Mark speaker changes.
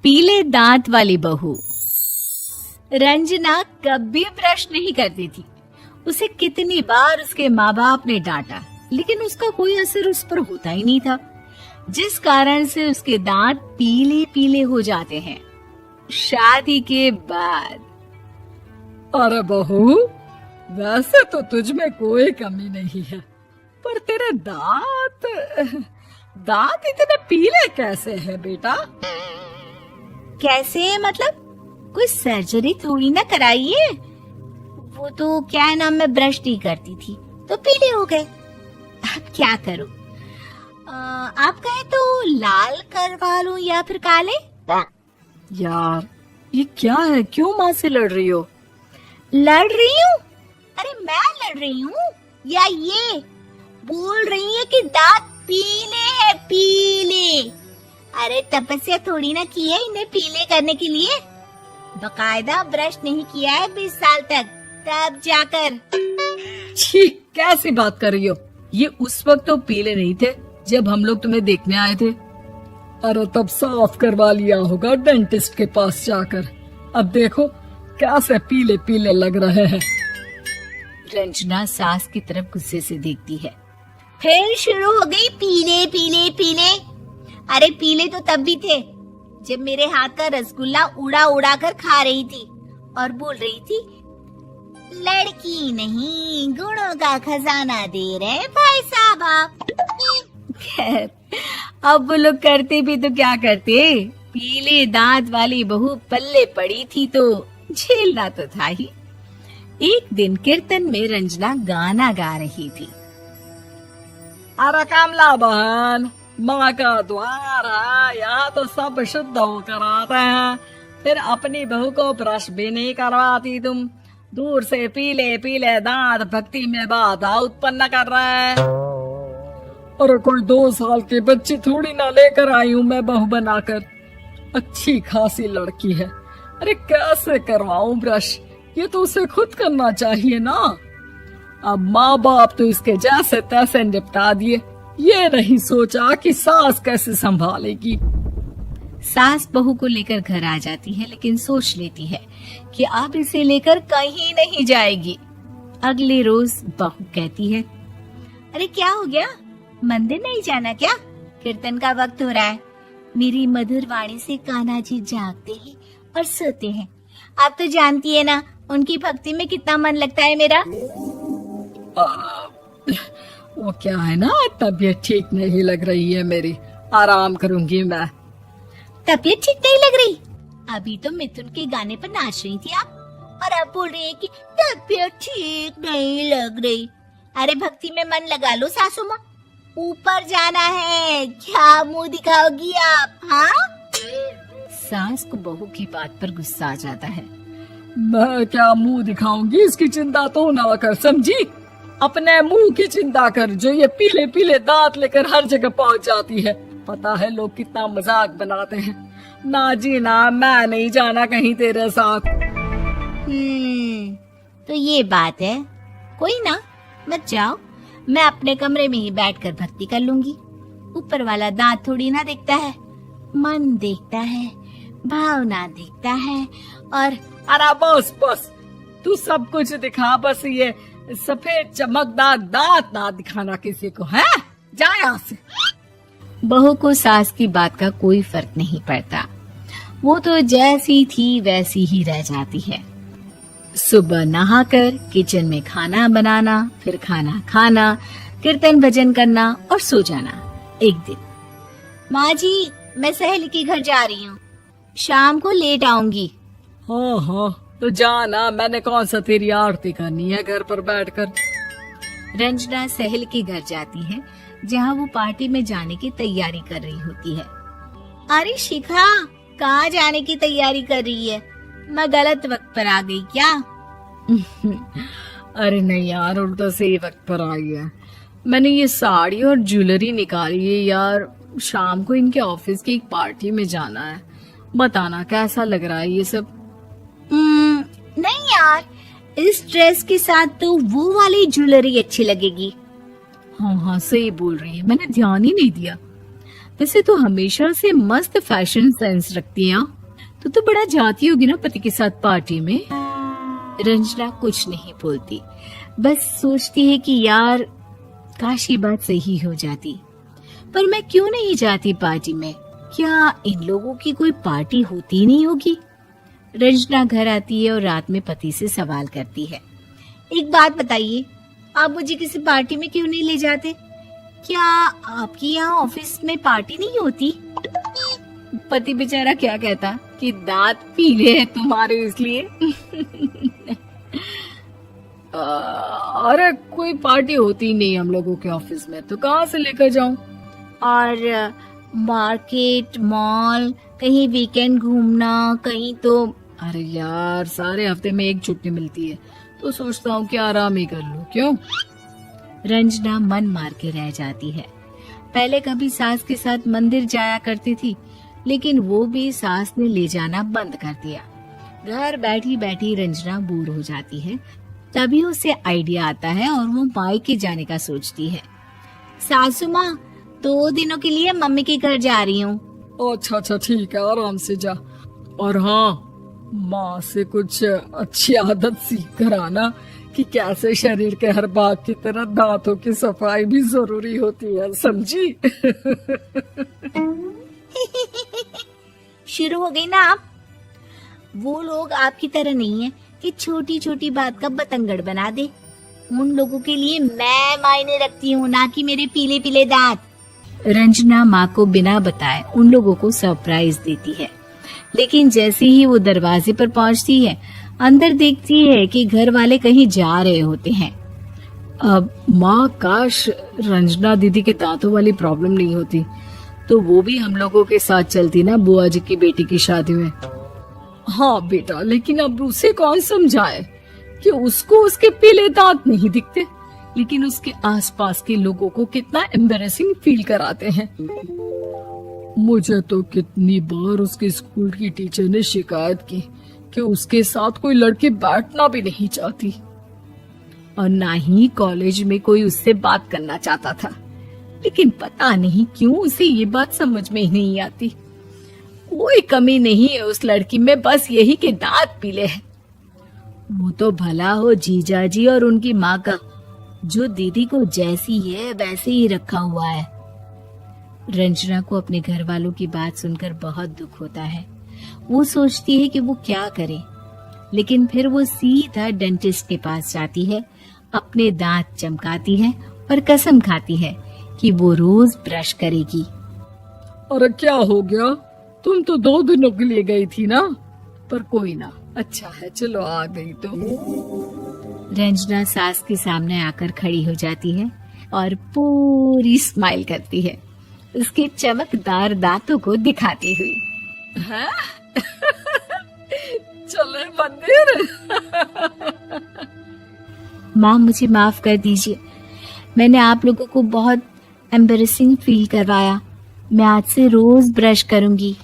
Speaker 1: पीले दांत वाली बहू। रंजना कभी ब्रश नहीं करती थी। उसे कितनी बार उसके माँ बाप ने डांटा, लेकिन उसका कोई असर उस पर होता ही नहीं था, जिस कारण से उसके दांत पीले पीले हो जाते हैं। शादी के बाद
Speaker 2: अरे बहू, वैसे तो तुझ में कोई कमी नहीं है, पर तेरे दांत इतने पीले कैसे हैं बेटा?
Speaker 1: कैसे मतलब? कोई सर्जरी थोड़ी ना कराइए। वो तो क्या है ना, मैं ब्रश नहीं करती थी तो पीले हो गए। अब क्या करूं? आप कहे तो लाल करवा लूं या फिर काले?
Speaker 2: यार ये क्या है, क्यों माँ से लड़ रही हो?
Speaker 1: लड़ रही हूँ? अरे मैं लड़ रही हूँ या ये बोल रही है कि दांत पीले है, पीले। अरे तपस्या थोड़ी ना की है इन्हें पीले करने के लिए। बकायदा ब्रश नहीं किया है 20 साल तक, तब जाकर।
Speaker 2: छी, कैसी बात कर रही हो? ये उस वक्त तो पीले नहीं थे जब हम लोग तुम्हें देखने आए थे। अरे तब साफ करवा लिया होगा डेंटिस्ट के पास जाकर। अब देखो कैसे पीले पीले लग रहे हैं।
Speaker 1: रंजना सास की तरफ गुस्से से देखती है। फिर शुरू हो गई पीले पीले पीले। अरे पीले तो तब भी थे जब मेरे हाथ का रसगुल्ला उड़ा उड़ा कर खा रही थी और बोल रही थी, लड़की नहीं गुणों का खजाना दे रहे भाई साहब आप। खैर, अब वो लोग करते भी तो क्या करते, पीले दांत वाली बहू पल्ले पड़ी थी तो झेलना तो था ही। एक दिन कीर्तन में रंजना गाना गा रही थी।
Speaker 2: अरे कमला बहन, माँ का द्वार है, यहाँ तो सब शुद्ध होकर आते हैं, फिर अपनी बहू को ब्रश भी नहीं करवाती तुम। दूर से पीले पीले दांत भक्ति में बाधा उत्पन्न कर रहे हैं। अरे कोई 2 साल के बच्चे थोड़ी ना लेकर आई हूँ मैं बहू बनाकर। अच्छी खासी लड़की है, अरे कैसे करवाऊं ब्रश? ये तो उसे खुद करना चाहिए ना। अब माँ बाप तो इसके जैसे तैसे निपटा दिए, ये नहीं सोचा कि सास कैसे संभालेगी।
Speaker 1: सास बहू को लेकर घर आ जाती है, लेकिन सोच लेती है कि अब इसे लेकर कहीं नहीं जाएगी। अगले रोज बहू कहती है, अरे क्या हो गया, मंदिर नहीं जाना क्या? कीर्तन का वक्त हो रहा है। मेरी मधुर वाणी से कान्हा जी जागते हैं और सोते हैं। आप तो जानती है ना उनकी भक्ति में कितना मन लगता है मेरा।
Speaker 2: वो क्या है ना, तबीयत ठीक नहीं लग रही है मेरी, आराम करूंगी मैं।
Speaker 1: तबीयत ठीक नहीं लग रही? अभी तो मिथुन के गाने पर नाच रही थी आप, और अब बोल रही है कि तबीयत ठीक नहीं लग रही। अरे भक्ति में मन लगा लो सासू माँ, ऊपर जाना है, क्या मुंह दिखाओगी आप? हाँ? सास को बहू की बात पर गुस्सा आ जाता है।
Speaker 2: मैं क्या मुंह दिखाऊंगी, इसकी चिंता तो ना कर, समझी? अपने मुंह की चिंता कर, जो ये पीले पीले दांत लेकर हर जगह पहुंच जाती है। पता है लोग कितना मजाक बनाते हैं। ना जी ना, मैं नहीं जाना कहीं तेरे साथ।
Speaker 1: तो ये बात है। कोई ना, मत जाओ, मैं अपने कमरे में ही बैठकर भक्ति कर लूंगी। ऊपर वाला दांत थोड़ी ना देखता है, मन देखता है, भावना देखता है। और
Speaker 2: अरे बस बस, तू सब कुछ दिखा, बस ये सफेद चमकदार दांत ना दिखाना किसी को, है? जा यहाँ से।
Speaker 1: बहू को सास की बात का कोई फर्क नहीं पड़ता। वो तो जैसी थी वैसी ही रह जाती है। सुबह नहाकर किचन में खाना बनाना, फिर खाना खाना, कीर्तन भजन करना और सो जाना। एक दिन, माँ जी मैं सहेली के घर जा रही हूँ, शाम को लेट आऊंगी।
Speaker 2: हाँ हाँ, तो जाना, मैंने कौन सा तेरी आरती करनी है घर पर बैठकर।
Speaker 1: रंजना सहेली के घर जाती है, जहाँ वो पार्टी में जाने की तैयारी कर रही होती है। अरे शिखा, कहाँ जाने की तैयारी कर रही है? मैं गलत वक्त पर आ गई क्या?
Speaker 2: अरे नहीं यार, उल्टा सही वक्त पर आई है। मैंने ये साड़ी और ज्वेलरी निकाली है यार, शाम को इनके ऑफिस की एक पार्टी में जाना है। बताना कैसा लग रहा है ये सब?
Speaker 1: नहीं यार, इस ड्रेस के साथ तो वो वाली ज्वेलरी अच्छी लगेगी।
Speaker 2: हाँ हाँ सही बोल रही है, मैंने ध्यान ही नहीं दिया।
Speaker 1: वैसे तो हमेशा से मस्त फैशन सेंस रखती है। तो बड़ा जाती होगी ना पति के साथ पार्टी में। रंजना कुछ नहीं बोलती, बस सोचती है कि यार काश ये बात सही हो जाती। पर मैं क्यों नहीं जाती पार्टी में? क्या इन लोगों की कोई पार्टी होती नहीं होगी? रंजना घर आती है और रात में पति से सवाल करती है, एक बात बताइए, आप मुझे किसी पार्टी में क्यों नहीं ले जाते? क्या आपकी यहाँ ऑफिस में पार्टी नहीं होती? पति बेचारा क्या कहता कि दांत पीले हैं तुम्हारे इसलिए।
Speaker 2: अरे कोई पार्टी होती नहीं हम लोगों के ऑफिस में, तो कहाँ से लेकर जाऊं?
Speaker 1: और मार्केट, मॉल, कहीं वीकेंड घूमना, कहीं तो।
Speaker 2: अरे यार सारे हफ्ते में एक छुट्टी मिलती है, तो सोचता हूँ कि आराम ही कर लूं। क्यों?
Speaker 1: रंजना मन मार के रह जाती है। पहले कभी सास के साथ मंदिर जाया करती थी, लेकिन वो भी सास ने ले जाना बंद कर दिया। घर बैठी बैठी रंजना बोर हो जाती है। तभी उसे आइडिया आता है और वो मायके जाने का सोचती है। सासू माँ, 2 दिनों के लिए मम्मी के घर जा रही हूँ।
Speaker 2: अच्छा अच्छा ठीक है, आराम से जा। और हाँ, माँ से कुछ अच्छी आदत सीख कर आना कि कैसे शरीर के हर भाग की तरह दांतों की सफाई भी जरूरी होती है, समझी?
Speaker 1: शुरू हो गई ना आप? वो लोग आपकी तरह नहीं है कि छोटी छोटी बात का बतंगड़ बना दे। उन लोगों के लिए मैं मायने रखती हूँ, ना कि मेरे पीले पीले दांत। रंजना माँ को बिना बताए उन लोगों को सरप्राइज देती है, लेकिन जैसे ही वो दरवाजे पर पहुंचती है, अंदर देखती है कि घर वाले कहीं जा रहे होते हैं।
Speaker 2: अब माँ, काश रंजना दीदी के दांतों वाली प्रॉब्लम नहीं होती, तो वो भी हम लोगों के साथ चलती ना बुआ जी की बेटी की शादी में। हाँ बेटा, लेकिन अब उसे कौन समझाए कि उसको उसके पीले दांत नहीं दिखते, लेकिन उसके आसपास के लोगों को कितना एम्बैरेसिंग फील कराते हैं। मुझे तो कितनी बार उसके स्कूल की टीचर ने शिकायत की कि उसके साथ कोई लड़की बैठना भी नहीं चाहती, और ना ही कॉलेज में कोई उससे बात करना चाहता था। लेकिन पता नहीं क्यों उसे ये बात समझ में ही नहीं आती। कोई कमी नहीं है उस लड़की में, बस यही कि दांत पीले हैं। वो तो भला हो जीजा जी और उनकी माँ का, जो दीदी को जैसी है वैसे ही रखा हुआ है। रंजना को अपने घर वालों की बात सुनकर बहुत दुख होता है। वो सोचती है कि वो क्या करे, लेकिन फिर वो सीधा डेंटिस्ट के पास जाती है, अपने दांत चमकाती है और कसम खाती है कि वो रोज ब्रश करेगी। अरे क्या हो गया? तुम तो 2 दिनों के लिए गई थी ना। पर कोई ना, अच्छा है, चलो आ गई तो।
Speaker 1: रंजना सास के सामने आकर खड़ी हो जाती है और पूरी स्माइल करती है, उसके चमकदार दांतों को दिखाती हुई।
Speaker 2: हैं? चले मंदिर।
Speaker 1: माँ, मुझे माफ कर दीजिए, मैंने आप लोगों को बहुत एम्बैरेसिंग फील करवाया। मैं आज से रोज ब्रश करूंगी।